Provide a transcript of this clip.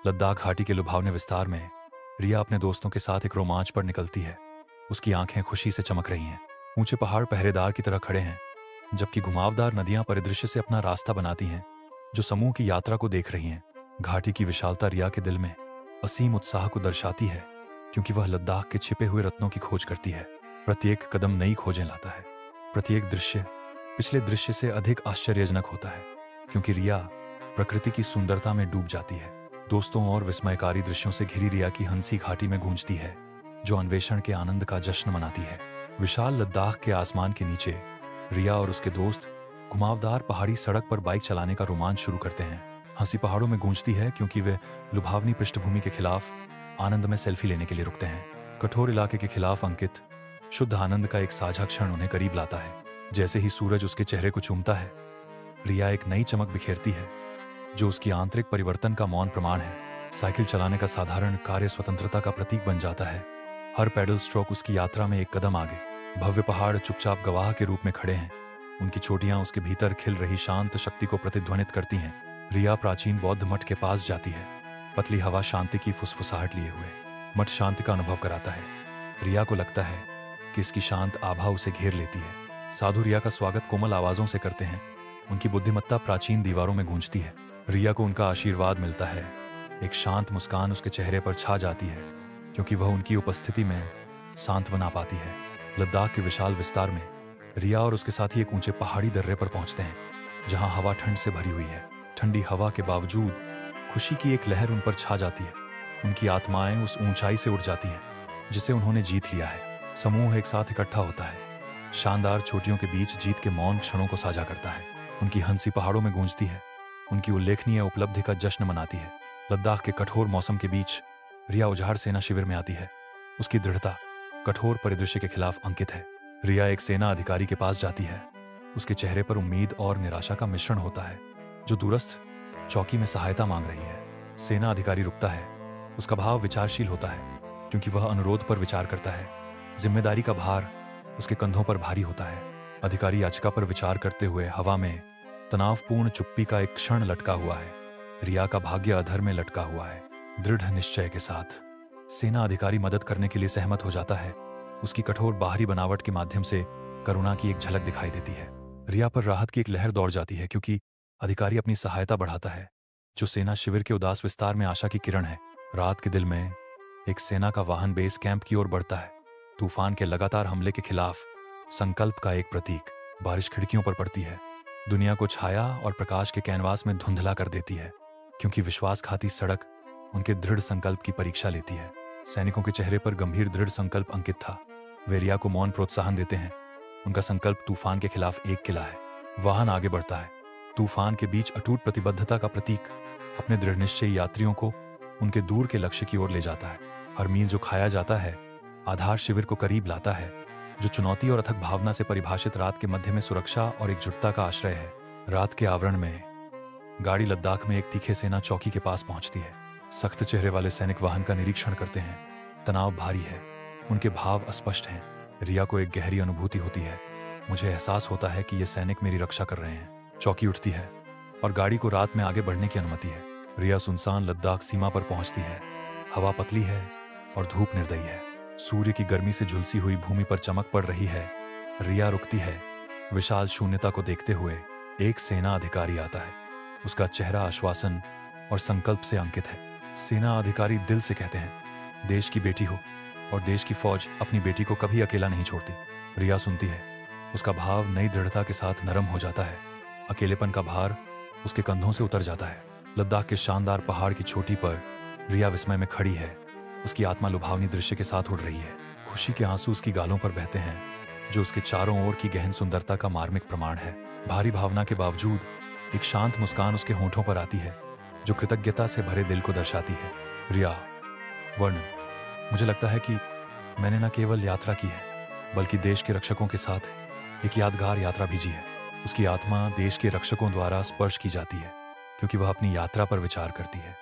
लद्दाख घाटी के लुभावने विस्तार में रिया अपने दोस्तों के साथ एक रोमांच पर निकलती है। उसकी आंखें खुशी से चमक रही हैं। ऊंचे पहाड़ पहरेदार की तरह खड़े हैं, जबकि घुमावदार नदियां परिदृश्य से अपना रास्ता बनाती हैं, जो समूह की यात्रा को देख रही हैं। घाटी की विशालता रिया के दिल में असीम उत्साह को दर्शाती है, क्योंकि वह लद्दाख के छिपे हुए रत्नों की खोज करती है। प्रत्येक कदम नई खोजें लाता है। प्रत्येक दृश्य पिछले दृश्य से अधिक आश्चर्यजनक होता है, क्योंकि रिया प्रकृति की सुंदरता में डूब जाती है। दोस्तों और विस्मयकारी दृश्यों से घिरी रिया की हंसी घाटी में गूंजती है, जो अन्वेषण के आनंद का जश्न मनाती है। विशाल लद्दाख के आसमान के नीचे रिया और उसके दोस्त घुमावदार पहाड़ी सड़क पर बाइक चलाने का रोमांच शुरू करते हैं। हंसी पहाड़ों में गूंजती है, क्योंकि वे लुभावनी पृष्ठभूमि के खिलाफ आनंद में सेल्फी लेने के लिए रुकते हैं। कठोर इलाके के खिलाफ अंकित शुद्ध आनंद का एक साझा क्षण उन्हें करीब लाता है। जैसे ही सूरज उसके चेहरे को चूमता है, रिया एक नई चमक बिखेरती है, जो उसकी आंतरिक परिवर्तन का मौन प्रमाण है। साइकिल चलाने का साधारण कार्य स्वतंत्रता का प्रतीक बन जाता है। हर पैडल स्ट्रोक उसकी यात्रा में एक कदम आगे। भव्य पहाड़ चुपचाप गवाह के रूप में खड़े हैं। उनकी चोटियां उसके भीतर खिल रही शांत शक्ति को प्रतिध्वनित करती हैं। रिया प्राचीन बौद्ध मठ के पास जाती है। पतली हवा शांति की फुसफुसाहट लिए हुए मठ शांति का अनुभव कराता है। रिया को लगता है कि इसकी शांत आभा उसे घेर लेती है। साधु रिया का स्वागत कोमल आवाजों से करते हैं। उनकी बुद्धिमत्ता प्राचीन दीवारों में गूंजती है। रिया को उनका आशीर्वाद मिलता है। एक शांत मुस्कान उसके चेहरे पर छा जाती है, क्योंकि वह उनकी उपस्थिति में सांत्वना पाती है। लद्दाख के विशाल विस्तार में रिया और उसके साथी एक ऊंचे पहाड़ी दर्रे पर पहुंचते हैं, जहां हवा ठंड से भरी हुई है। ठंडी हवा के बावजूद खुशी की एक लहर उन पर छा जाती है। उनकी आत्माएं उस ऊंचाई से उड़ जाती हैं जिसे उन्होंने जीत लिया है। समूह एक साथ इकट्ठा होता है, शानदार चोटियों के बीच जीत के मौन क्षणों को साझा करता है। उनकी हंसी पहाड़ों में गूंजती है। उनकी उल्लेखनीय उपलब्धि का जश्न मनाती है। लद्दाख के कठोर मौसम के बीच रिया उजाड़ सेना शिविर में आती है। उसकी दृढ़ता कठोर परिदृश्य के खिलाफ अंकित है। रिया एक सेना अधिकारी के पास जाती है। उसके चेहरे पर उम्मीद और निराशा का मिश्रण होता है, जो दूरस्थ चौकी में सहायता मांग रही है। सेना अधिकारी रुकता है। उसका भाव विचारशील होता है, क्योंकि वह अनुरोध पर विचार करता है। जिम्मेदारी का भार उसके कंधों पर भारी होता है। अधिकारी याचिका पर विचार करते हुए हवा में तनावपूर्ण चुप्पी का एक क्षण लटका हुआ है। रिया का भाग्य अधर में लटका हुआ है। दृढ़ निश्चय के साथ सेना अधिकारी मदद करने के लिए सहमत हो जाता है। उसकी कठोर बाहरी बनावट के माध्यम से करुणा की एक झलक दिखाई देती है। रिया पर राहत की एक लहर दौड़ जाती है, क्योंकि अधिकारी अपनी सहायता बढ़ाता है, जो सेना शिविर के उदास विस्तार में आशा की किरण है। रात के दिल में एक सेना का वाहन बेस कैंप की ओर बढ़ता है। तूफान के लगातार हमले के खिलाफ संकल्प का एक प्रतीक। बारिश खिड़कियों पर पड़ती है, दुनिया को छाया और प्रकाश के कैनवास में धुंधला कर देती है, क्योंकि विश्वासघाती सड़क उनके दृढ़ संकल्प की परीक्षा लेती है। सैनिकों के चेहरे पर गंभीर दृढ़ संकल्प अंकित था। वे रिया को मौन प्रोत्साहन देते हैं। उनका संकल्प तूफान के खिलाफ एक किला है। वाहन आगे बढ़ता है, तूफान के बीच अटूट प्रतिबद्धता का प्रतीक। अपने दृढ़ निश्चयी यात्रियों को उनके दूर के लक्ष्य की ओर ले जाता है। हर मील जो खाया जाता है आधार शिविर को करीब लाता है, जो चुनौती और अथक भावना से परिभाषित रात के मध्य में सुरक्षा और एकजुटता का आश्रय है। रात के आवरण में गाड़ी लद्दाख में एक तीखे सेना चौकी के पास पहुंचती है। सख्त चेहरे वाले सैनिक वाहन का निरीक्षण करते हैं। तनाव भारी है, उनके भाव अस्पष्ट हैं। रिया को एक गहरी अनुभूति होती है। मुझे एहसास होता है कि ये सैनिक मेरी रक्षा कर रहे हैं। चौकी उठती है और गाड़ी को रात में आगे बढ़ने की अनुमति है। रिया सुनसान लद्दाख सीमा पर पहुंचती है। हवा पतली है और धूप निर्दयी है। सूर्य की गर्मी से झुलसी हुई भूमि पर चमक पड़ रही है। रिया रुकती है। विशाल शून्यता को देखते हुए एक सेना अधिकारी आता है। उसका चेहरा आश्वासन और संकल्प से अंकित है। सेना अधिकारी दिल से कहते हैं, देश की बेटी हो और देश की फौज अपनी बेटी को कभी अकेला नहीं छोड़ती। रिया सुनती है। उसका भाव नई दृढ़ता के साथ नरम हो जाता है। अकेलेपन का भार उसके कंधों से उतर जाता है। लद्दाख के शानदार पहाड़ की चोटी पर रिया विस्मय में खड़ी है। उसकी आत्मा लुभावनी दृश्य के साथ उड़ रही है। खुशी के आंसू उसकी गालों पर बहते हैं, जो उसके चारों ओर की गहन सुंदरता का मार्मिक प्रमाण है। भारी भावना के बावजूद एक शांत मुस्कान उसके होंठों पर आती है, जो कृतज्ञता से भरे दिल को दर्शाती है। रिया, वर्ण, मुझे लगता है कि मैंने न केवल यात्रा की है, बल्कि देश के रक्षकों के साथ एक यादगार यात्रा भी जी है। उसकी आत्मा देश के रक्षकों द्वारा स्पर्श की जाती है, क्योंकि वह अपनी यात्रा पर विचार करती है।